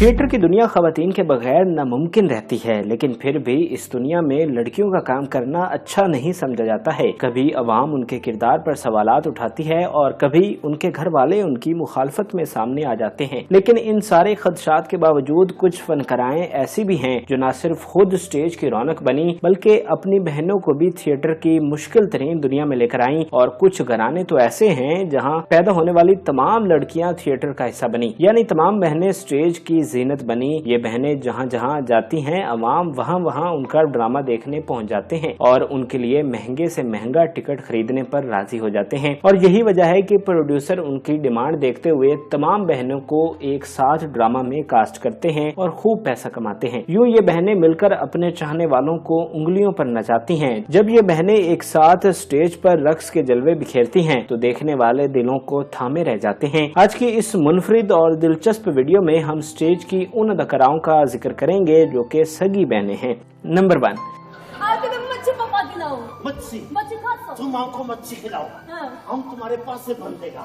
Theatre की दुनिया खवातीन के बगैर नामुमकिन रहती है, लेकिन फिर भी इस दुनिया में लड़कियों का काम करना अच्छा नहीं समझा जाता है। कभी अवाम उनके किरदार पर सवालात उठाती है और कभी उनके घर वाले उनकी मुखालफत में सामने आ जाते हैं। लेकिन इन सारे खदशात के बावजूद कुछ फनकाराएं ऐसी भी हैं जो न सिर्फ खुद स्टेज की रौनक बनी बल्कि अपनी बहनों को भी थिएटर की मुश्किल तरीन दुनिया में लेकर आई। और कुछ घराने तो ऐसे हैं जहाँ पैदा होने वाली तमाम लड़कियां थिएटर का हिस्सा बनी, यानी तमाम बहनें स्टेज की जीनत बनी। ये बहनें जहाँ जहाँ जाती हैं अवाम वहाँ वहाँ उनका ड्रामा देखने पहुँच जाते हैं और उनके लिए महंगे से महंगा टिकट खरीदने पर राजी हो जाते हैं। और यही वजह है कि प्रोड्यूसर उनकी डिमांड देखते हुए तमाम बहनों को एक साथ ड्रामा में कास्ट करते हैं और खूब पैसा कमाते हैं। यूं ये बहनें मिलकर अपने चाहने वालों को उंगलियों पर नचाती हैं। जब ये बहनें एक साथ स्टेज पर रक्स के जलवे बिखेरती हैं तो देखने वाले दिलों को थामे रह जाते हैं। आज की इस मुनफरिद और दिलचस्प वीडियो में हम स्टेज की उन अदाकाराओं का जिक्र करेंगे जो कि सगी बहनें हैं। नंबर 1, मच्छी तुम हमको मच्छी खिलाओ, हम तुम्हारे पास से बन देगा।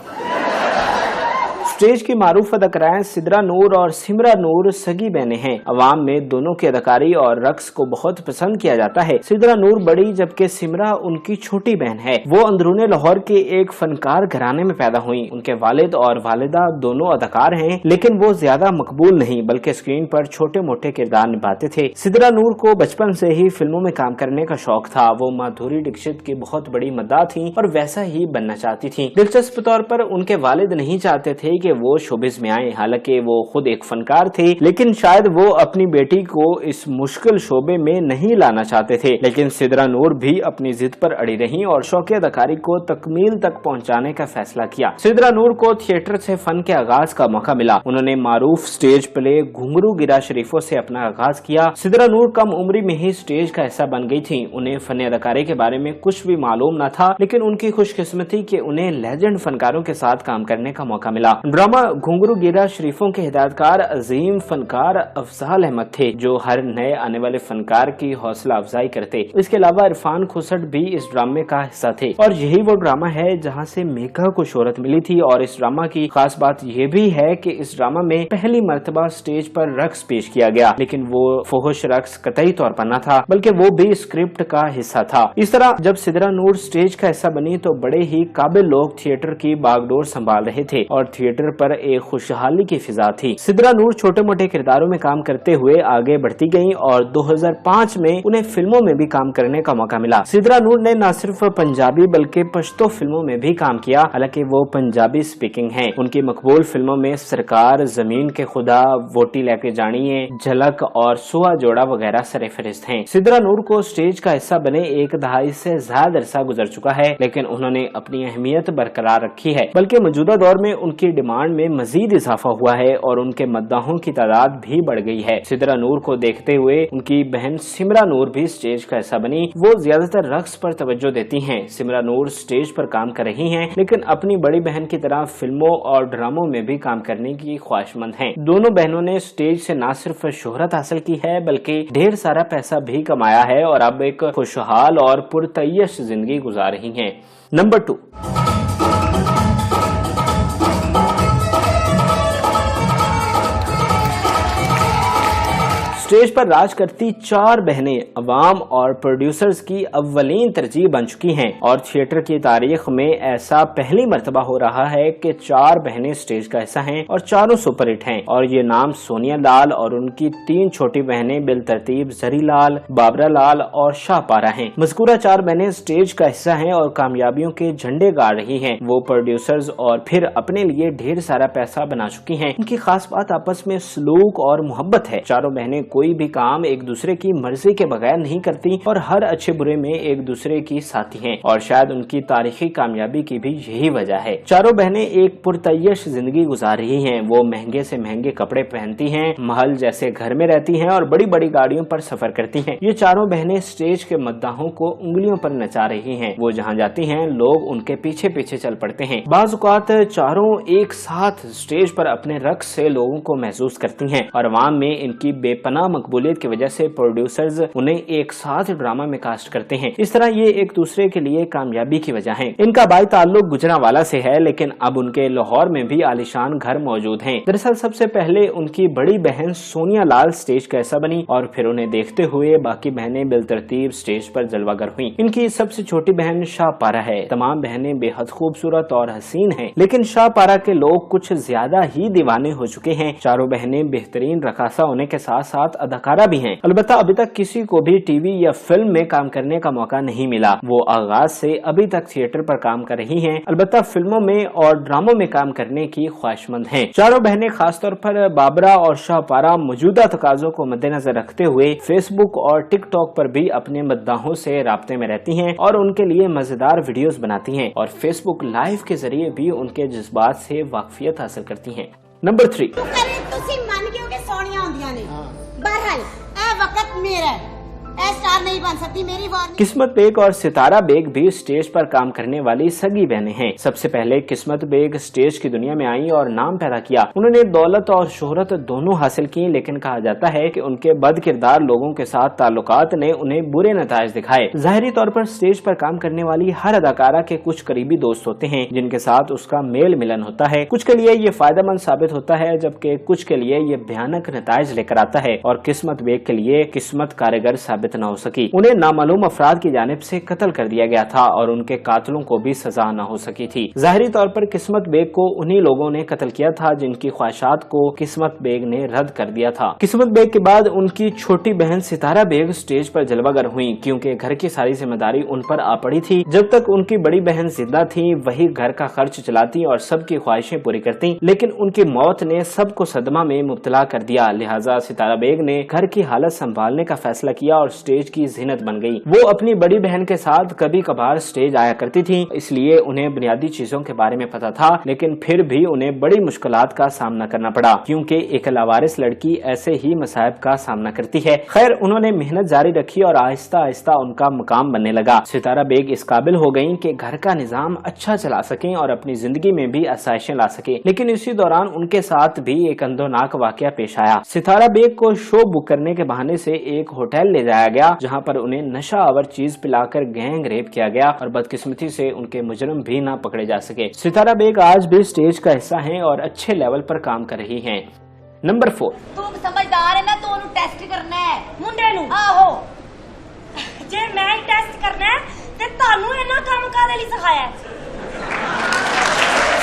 स्टेज की मारूफ अदाकाराएं सिद्रा नूर और सिमरा नूर सगी बहनें हैं। अवाम में दोनों की अदाकारी और रक्स को बहुत पसंद किया जाता है। सिद्रा नूर बड़ी जबकि सिमरा उनकी छोटी बहन है। वो अंदरूने लाहौर के एक फनकार घराने में पैदा हुई। उनके वालिद और वालिदा दोनों अदाकार हैं, लेकिन वो ज्यादा मकबूल नहीं बल्कि स्क्रीन पर छोटे मोटे किरदार निभाते थे। सिद्रा नूर को बचपन से ही फिल्मों में काम करने का शौक था। वो माधुरी दीक्षित की बहुत बड़ी मद्दाह थी और वैसा ही बनना चाहती थी। दिलचस्प तौर पर उनके वालिद नहीं चाहते थे कि वो शोबिस में आए, हालांकि वो खुद एक फनकार थे, लेकिन शायद वो अपनी बेटी को इस मुश्किल शोबे में नहीं लाना चाहते थे। लेकिन सिद्रा नूर भी अपनी जिद पर अड़ी रही और शौक अदाकारी को तकमील तक पहुंचाने का फैसला किया। सिद्रा नूर को थिएटर से फन के आगाज का मौका मिला। उन्होंने मारूफ स्टेज प्ले घुंघरू गिरा शरीफों से अपना आगाज किया। सिद्रा नूर कम उम्री में ही स्टेज का हिस्सा बन गई थी। उन्हें फन अदाकारी के बारे में कुछ भी मालूम न था, लेकिन उनकी खुशकिस्मती कि उन्हें लेजेंड फनकारों के साथ काम करने का मौका मिला। ड्रामा घुंघरू गिरा शरीफों के हिदायतकार अजीम फनकार अफजाल अहमद थे, जो हर नए आने वाले फनकार की हौसला अफजाई करते। इसके अलावा इरफान खुसट भी इस ड्रामे का हिस्सा थे और यही वो ड्रामा है जहां से मेघा को शोहरत मिली थी। और इस ड्रामा की खास बात यह भी है कि इस ड्रामा में पहली मर्तबा स्टेज पर रक्स पेश किया गया, लेकिन वो फुहुश रक्स कतई तौर पर न था बल्कि वो भी स्क्रिप्ट का हिस्सा था। इस तरह जब सिद्रा नूर स्टेज का हिस्सा बनी तो बड़े ही काबिल लोग थिएटर की बागडोर संभाल रहे थे और थिएटर पर एक खुशहाली की फिजा थी। सिद्रा नूर छोटे मोटे किरदारों में काम करते हुए आगे बढ़ती गईं और 2005 में उन्हें फिल्मों में भी काम करने का मौका मिला। सिद्रा नूर ने न सिर्फ पंजाबी बल्कि पश्तो फिल्मों में भी काम किया, हालांकि वो पंजाबी स्पीकिंग हैं। उनकी मकबूल फिल्मों में सरकार, जमीन के खुदा, वोटी लेके जानिए, झलक और सुहा जोड़ा वगैरह सरफहरिस्त हैं। सिद्रा नूर को स्टेज का हिस्सा बने एक दहाई से ज्यादा अरसा गुजर चुका है, लेकिन उन्होंने अपनी अहमियत बरकरार रखी है। बल्कि मौजूदा दौर में उनकी डिमांड में मजीद इजाफा हुआ है और उनके मद्दाहों की तादाद भी बढ़ गई है। सिद्रा नूर को देखते हुए उनकी बहन सिमरा नूर भी स्टेज का हिस्सा बनी। वो ज्यादातर रक्स पर तवज्जो देती हैं। सिमरा नूर स्टेज पर काम कर रही हैं, लेकिन अपनी बड़ी बहन की तरह फिल्मों और ड्रामों में भी काम करने की ख्वाहिशमंद हैं। दोनों बहनों ने स्टेज से न सिर्फ शोहरत हासिल की है बल्कि ढेर सारा पैसा भी कमाया है और अब एक खुशहाल और पुरतयश जिंदगी गुजार रही हैं। नंबर 2, स्टेज पर राज करती 4 बहनें अवाम और प्रोड्यूसर्स की अव्वलीन तरजीह बन चुकी हैं और थिएटर की तारीख में ऐसा पहली मर्तबा हो रहा है कि 4 बहनें स्टेज का हिस्सा हैं और चारों सुपरहिट हैं। और ये नाम सोनिया लाल और उनकी 3 छोटी बहनें बिल तरतीब जरी लाल, बाबरा लाल और शाहपारा हैं। मज़कूरा 4 बहनें स्टेज का हिस्सा हैं और कामयाबियों के झंडे गाड़ रही हैं। वो प्रोड्यूसर्स और फिर अपने लिए ढेर सारा पैसा बना चुकी हैं। इनकी खास बात आपस में सलूक और मोहब्बत है। चारों बहनें कोई भी काम एक दूसरे की मर्जी के बगैर नहीं करती और हर अच्छे बुरे में एक दूसरे की साथी हैं और शायद उनकी तारीखी कामयाबी की भी यही वजह है। चारों बहनें एक पुरतयश जिंदगी गुजार रही हैं। वो महंगे से महंगे कपड़े पहनती हैं, महल जैसे घर में रहती हैं और बड़ी बड़ी गाड़ियों पर सफर करती हैं। ये चारों बहनें स्टेज के मद्दाहों को उंगलियों पर नचा रही हैं। वो जहाँ जाती हैं लोग उनके पीछे पीछे चल पड़ते हैं। बाज़ औक़ात चारों एक साथ स्टेज पर अपने रक्स से लोगों को महसूस करती हैं और अवाम में इनकी बेपनाह मकबूलियत की वजह से प्रोड्यूसर्स उन्हें एक साथ ड्रामा में कास्ट करते हैं। इस तरह ये एक दूसरे के लिए कामयाबी की वजह है। इनका बाई ताल्लुक गुजरांवाला से है, लेकिन अब उनके लाहौर में भी आलीशान घर मौजूद हैं। दरअसल सबसे पहले उनकी बड़ी बहन सोनिया लाल स्टेज का हिस्सा बनी और फिर उन्हें देखते हुए बाकी बहनें बिलतरतीब स्टेज पर जलवागर हुई। इनकी सबसे छोटी बहन शाहपारा है। तमाम बहनें बेहद खूबसूरत और हसीन हैं, लेकिन शाहपारा के लोग कुछ ज्यादा ही दीवाने हो चुके हैं। चारों बहनें बेहतरीन रकासा होने के साथ साथ अदाकारा भी हैं। अलबत्ता अभी तक किसी को भी टीवी या फिल्म में काम करने का मौका नहीं मिला। वो आगाज से अभी तक थिएटर पर काम कर रही हैं, अलबत्ता फिल्मों में और ड्रामों में काम करने की ख्वाहिशमंद हैं। चारों बहनें खासतौर पर बाबरा और शाहपारा मौजूदा तकाजों को मद्देनजर रखते हुए फेसबुक और टिकटॉक पर भी अपने मद्दाहों से राब्ते में रहती हैं और उनके लिए मजेदार वीडियोस बनाती हैं और फेसबुक लाइव के जरिए भी उनके जज्बात से वाकफियत हासिल करती हैं। नंबर 3, स्टार नहीं बन सकती मेरी वार्निंग। किस्मत बेग और सितारा बेग भी स्टेज पर काम करने वाली सगी बहनें हैं। सबसे पहले किस्मत बेग स्टेज की दुनिया में आई और नाम पैदा किया। उन्होंने दौलत और शोहरत दोनों हासिल की, लेकिन कहा जाता है कि उनके बद किरदार लोगों के साथ ताल्लुकात ने उन्हें बुरे नताइज दिखाए। जाहिरी तौर पर स्टेज पर काम करने वाली हर अदाकारा के कुछ करीबी दोस्त होते हैं जिनके साथ उसका मेल मिलन होता है। कुछ के लिए ये फायदेमंद साबित होता है, जबकि कुछ के लिए ये भयानक नताइज लेकर आता है और किस्मत बेग के लिए किस्मत कारगर साबित न हो सकी। उन्हें नामालूम अफराद की जानिब से कत्ल कर दिया गया था और उनके कातलों को भी सजा न हो सकी थी। जाहिरी तौर पर किस्मत बेग को उन्हीं लोगों ने कत्ल किया था जिनकी ख्वाहिशात को किस्मत बेग ने रद्द कर दिया था। किस्मत बेग के बाद उनकी छोटी बहन सितारा बेग स्टेज पर जलवागर हुई, क्योंकि घर की सारी जिम्मेदारी उन पर आ पड़ी थी। जब तक उनकी बड़ी बहन जिंदा थी वही घर का खर्च चलाती और सबकी ख्वाहिशें पूरी करती, लेकिन उनकी मौत ने सबको सदमा में मुब्तला कर दिया। लिहाजा सितारा बेग ने घर की हालत संभालने का फैसला किया और स्टेज की ज़ीनत बन गई। वो अपनी बड़ी बहन के साथ कभी कभार स्टेज आया करती थी, इसलिए उन्हें बुनियादी चीजों के बारे में पता था, लेकिन फिर भी उन्हें बड़ी मुश्किलात का सामना करना पड़ा, क्योंकि एक लावारिस लड़की ऐसे ही मसाइब का सामना करती है। खैर, उन्होंने मेहनत जारी रखी और आहिस्ता आहिस्ता उनका मुकाम बनने लगा। सितारा बेग इस काबिल हो गयी कि घर का निजाम अच्छा चला सके और अपनी जिंदगी में भी आसाइशें ला सके, लेकिन इसी दौरान उनके साथ भी एक अंदोनाक वाकया पेश आया। सितारा बेग को शो बुक करने के बहाने से एक होटल ले जाया गया, जहां पर उन्हें नशा आवर चीज पिलाकर गैंग रेप किया गया और बदकिस्मती से उनके मुजरिम भी ना पकड़े जा सके। सितारा बेग आज भी स्टेज का हिस्सा हैं और अच्छे लेवल पर काम कर रही हैं। नंबर 4, तू समझदार है ना, तो उन्हें टेस्ट करना है मुंडे नू। आहो, जे मैं ही टेस्ट करना है ते तानू इन्ना काम कादे लई सिखाया है।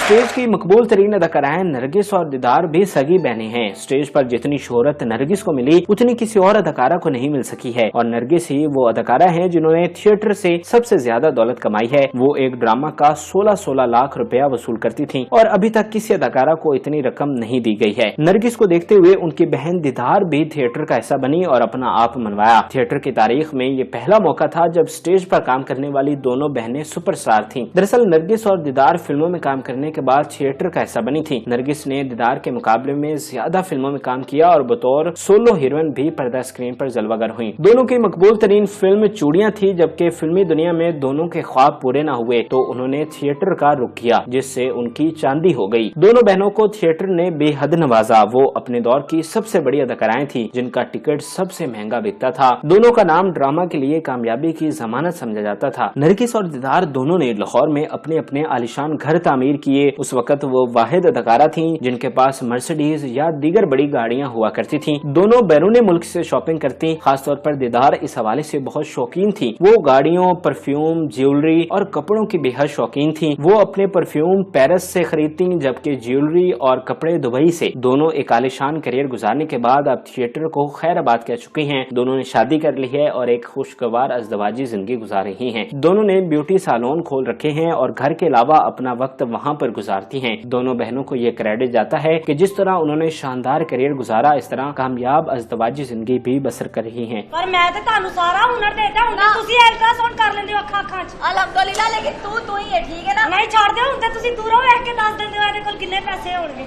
स्टेज की मकबूल तरीन अदाकाराएं नरगिस और दीदार भी सगी बहनें हैं। स्टेज पर जितनी शोहरत नरगिस को मिली उतनी किसी और अदाकारा को नहीं मिल सकी है, और नरगिस ही वो अदाकारा है जिन्होंने थिएटर से सबसे ज्यादा दौलत कमाई है। वो एक ड्रामा का 16-16 लाख रुपया वसूल करती थी और अभी तक किसी अदाकारा को इतनी रकम नहीं दी गई है। नरगिस को देखते हुए उनकी बहन दीदार भी थिएटर का हिस्सा बनी और अपना आप मनवाया। थिएटर की तारीख में ये पहला मौका था जब स्टेज पर काम करने वाली दोनों बहनें सुपरस्टार थीं। दरअसल नरगिस और दीदार फिल्मों में काम करने के बाद थिएटर का हिस्सा बनी थी। नरगिस ने दीदार के मुकाबले में ज्यादा फिल्मों में काम किया और बतौर सोलो हीरोइन भी पर्दा स्क्रीन पर जलवागर हुई। दोनों की मकबूल तरीन फिल्म चूड़ियां थी। जबकि फिल्मी दुनिया में दोनों के ख्वाब पूरे न हुए तो उन्होंने थिएटर का रुख किया, जिससे उनकी चांदी हो गई। दोनों बहनों को थिएटर ने बेहद नवाजा। वो अपने दौर की सबसे बड़ी अदाकाराएं थी जिनका टिकट सबसे महंगा बिकता था। दोनों का नाम ड्रामा के लिए कामयाबी की जमानत समझा जाता था। नरगिस और दीदार दोनों ने लाहौर में अपने अपने आलिशान घर तामीर किए। उस वक्त वो वाहिद अदाकारा थीं जिनके पास मर्सिडीज या दीगर बड़ी गाड़ियां हुआ करती थीं। दोनों बैरून मुल्क से शॉपिंग करती। खासतौर पर दीदार इस हवाले से बहुत शौकीन थी। वो गाड़ियों, परफ्यूम, ज्वेलरी और कपड़ों की बेहद शौकीन थी। वो अपने परफ्यूम पेरिस से खरीदती, जबकि ज्वेलरी और कपड़े दुबई से। दोनों एक आलिशान करियर गुजारने के बाद अब थिएटर को खैराबाद कह चुकी हैं। दोनों ने शादी कर ली है और एक खुशगवार अज़दवाजी जिंदगी गुजार रही हैं। दोनों ने ब्यूटी सैलून खोल रखे हैं और घर के अलावा अपना वक्त वहाँ पर गुजारती हैं। दोनों बहनों को ये क्रेडिट जाता है कि जिस तरह उन्होंने शानदार करियर गुजारा, इस तरह कामयाब अज़दवाजी जिंदगी भी बसर कर रही हैं। पर मैं तो तानू सारा हुनर देता हूं ना, तुसी अल्ट्रासाउंड कर लेंदे हो अखां च। अल्हम्दुलिल्लाह, लेकिन तू ही है, ठीक है ना? नहीं छोड़ दे, हुण ते तुसी दूरों वेख के दस दिंदे हो इहदे कोल किन्ने पैसे होणगे।